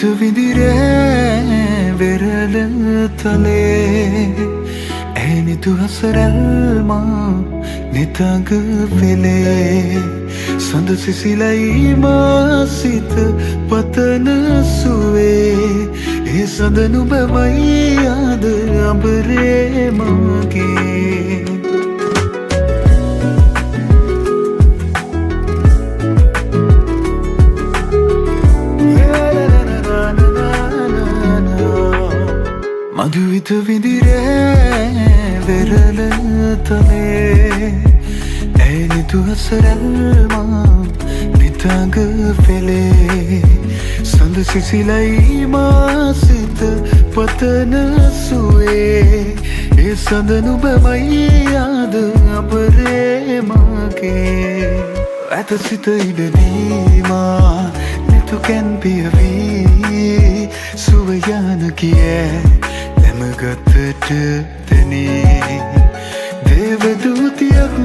මදුවිත විදිරේ වෙරළ තලේ ඇනිතු හසරල්මා නිතග පෙළේ සඳ සිසිලයි මාසිත පතන සුවේ ඒ සඳ නුබමයි ආද අඹරේ මගේ මදුවිත විදිරේ වෙරළ තලේ ඇනිතු හසරල්මා නිතග පෙළේ සඳ සිසිලයි මාසිත පතන සුවේ ඒ සඳ නුබමයි ආද අඹරේ මගේ ඇත සිත ඉඩදීමා නැතු කැන් පියවී සුවයන කියේ ගතට තැනේ දේවදූතියක්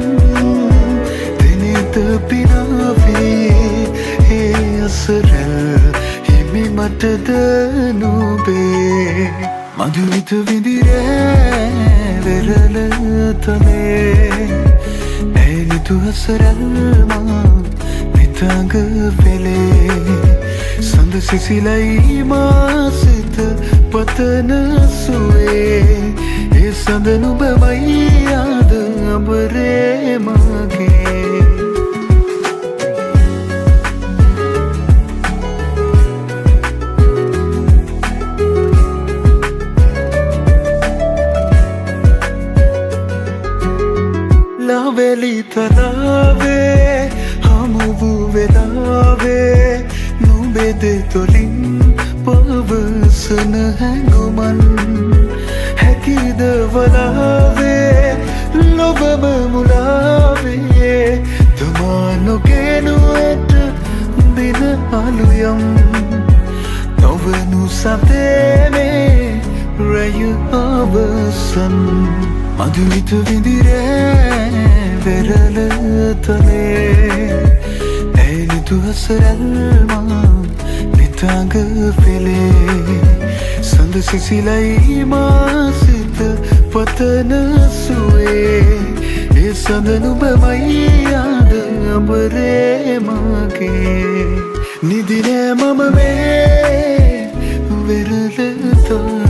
දෙනෙත පිනාවේ ඒ අසරල් හිමි මටද නුබේ මදුවිත විදිරේ වෙරළ තලේ ඇනිතු හසරල්මා නිතග පෙළේ සඳ සිසිලයි මාසිත පතන සුවේ ඒ සඳ නුබමයි ආද අඹරේ මගේ ලාවැලි තලාවේ හමු වූ වෙලාවේ නුබෙද තොලින් පවසන හැඟුමන් හැකිද වලාවේ ලොබම මුලාවේ තමා නොගෙනු ඇත දින අලුයම් නොවනු සතේනේ රැය අවසන් මදුවිත විදිරේ වෙරළ තලේ ඇනිතු හසරල්මා නිතග පෙළේ සඳ සිසිලයි මාසිත පතන සුවේ ඒ සඳ නුබමයි ආද අඹරේ මගේ නිදිනෑ මම මේ වෙරළ තලේ